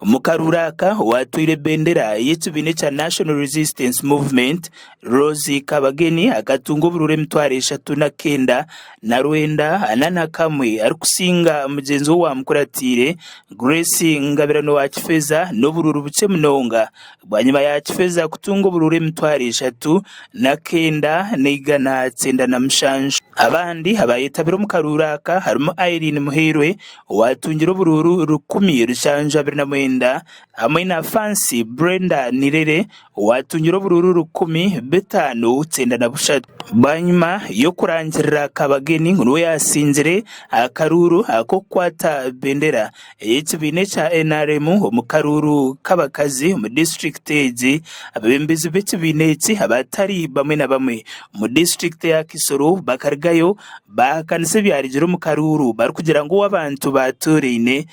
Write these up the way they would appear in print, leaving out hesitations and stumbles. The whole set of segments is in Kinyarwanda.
Mukaruraka watwire bendera y'Ekibiina cha National Resistance Movement Rosie Kabageni akatunga uburure mitware 39 na Rwenda anana kamwe arikusinga mugenzi wa mukuratire Grace Ngabirano wa Kifeza n'ubururu buce munonga bwanyuma ya Kifeza kutunga uburure mitware 39 n'igana 97 abandi abayitabira mukaruraka harimo Irene Muhirwe watungira ubururu 10 hamwe na Fancy Brenda Nirere watungira ubururu 15 banyuma yo kurangirira Kabageni ngo yasinzire akaruru ako kwata bendera y'Ekibiina cha NRM mu karuru kabakazi mu district eji abembezi b'Ekibiina eki abatari bamwe na bamwe mu district ya Kisoro bakargayo bakanise byarigiro mu karuru bari kugira ngo abantu batorine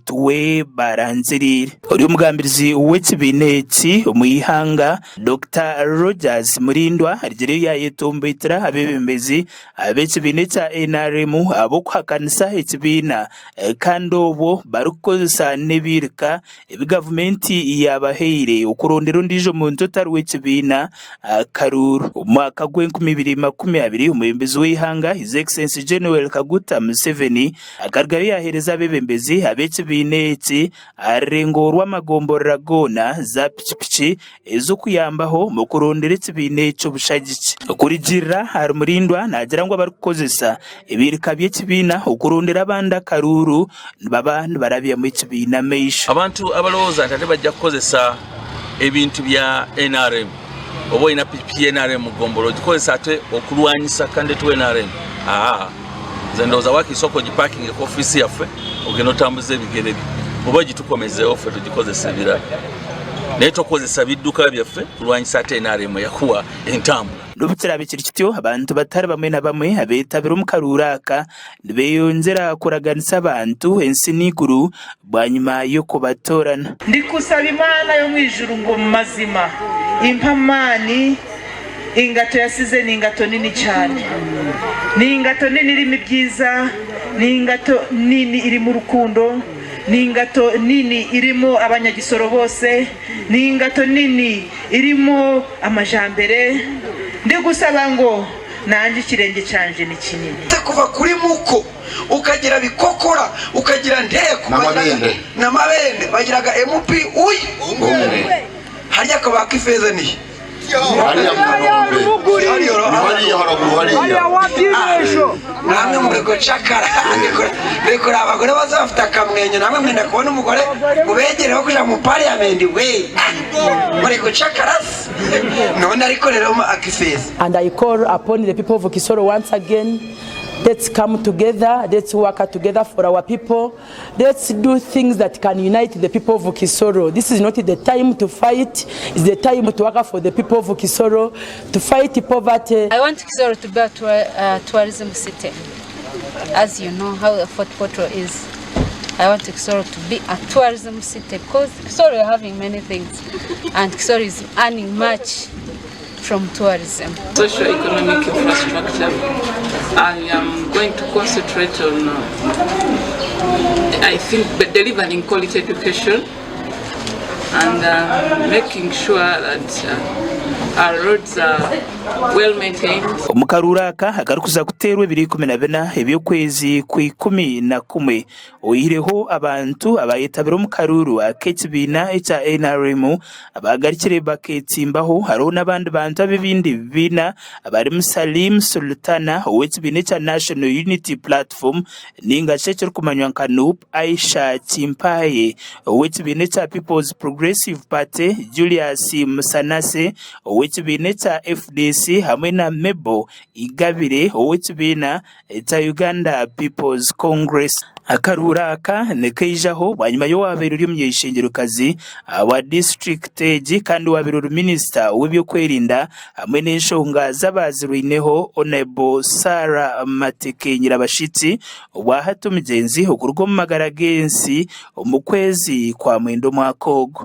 tuwe baranzirire uri umugambirizi w'Ekibiina eki umuyihanga Dr. Rogers Murindwa arigire yayetombetra abebembezi ab'Ekibiina cha NRM abo kuhakanisa Ekibiina kandi obo barukozesa Ebyiruka gavumenti yabaheire ukurondera ndijo muntu otari w'Ekibiina karuru umwaka gw'2020 umuyembezi w'ihanga His Excellency General Kaguta Museveni akargayo yahereza abebembezi ab'Ekibiina eki arengorwa amagomborera gona za pichipichi ezo kuyambaho mu kurondera Ekibiina ecyo bushagiki kurigirira hari Murindwa nagira ngo barikukozesa Ebyiruka by'Ekibiina ukurondera abanda karuru baba barabya mu Ekibiina meisha abantu abaloza tate bajja kukozesa ebintu bya NRM obo ina NRM gombolo dukozesa ate okulwanyisa kandi tu NRM zendoza wakisoko giparking ku office yaffe ogenotambuze bigere oba gitukomeze offe tugikozesa ebira neto kozesa bidduka byaffe kulwanyisa ate NRM yakuwa entambula Lubutira bikiri kityo abantu batari bamwe na bamwe abetabira mukaruraka beyonzera kuraganisa abantu ensinikuru bwanyuma yo kubatorana ndikusaba Imana yo mwijuru ngo mazima impamani ingato yasize ni ingato nini cyane ni ingato nini irimo ibyiza ni ingato nini iri mu rukundo ni ingato nini irimo abanyagisoro bose ni ingato nini irimo amajambere ndigusaba ngo nanjye ikirenge cyanje ni kinini takuva kuri muko ukagira bikokora ukagira ndeko na mabende bagiraga MP uyi harya kabaka ifeza ni namwe murego chakara bekora abagore bazafita kamwenyo namwe mwenda kubona umugore ubegereho kuja mu parliament we murego chakara none ariko rero akifeza. And I call upon the people of Kisoro once again. Let's come together, let's work together for our people. Let's do things that can unite the people of Kisoro. This is not the time to fight, it's the time to work for the people of Kisoro, to fight poverty. I want Kisoro to be a tourism city. As you know how the Fort Portal is. I want Kisoro to be a tourism city because Kisoro is having many things and Kisoro is earning much from tourism. Socio-economic infrastructure. I am going to concentrate on, I think, delivering quality education and making sure that our roads are well maintained. Mukaruraka agarukuza guterwa 2014 ebyokwezi ku11 oyireho abantu abayitabira mukaruru ak'Ekibiina cha NRM abagarikire baketimbaho haro nabandi bantu abibindi bibina abari Musalim Sultana w'Ekibiina cha National Unity Platform ninga cyo kumanywa nkanup Aisha Chimpaye w'Ekibiina cha People's Progressive Party Julius Musanase w'Ekibiina cha FDC hamwe na Mebo Igabire w'Ekibiina cha Uganda People's Congress. Akaruraka nekejaho banyuma yo waberuri myeshengerukazi wa district eji kandi waberuri minister w'ibyo kwerinda hamwe n'inshonga z'abaziruineho Honorable Sara Mateke Nyirabashitsi wa hato mugenzi ukurwo mu magaragensi mu kwezi kwa mwendo mwakogo.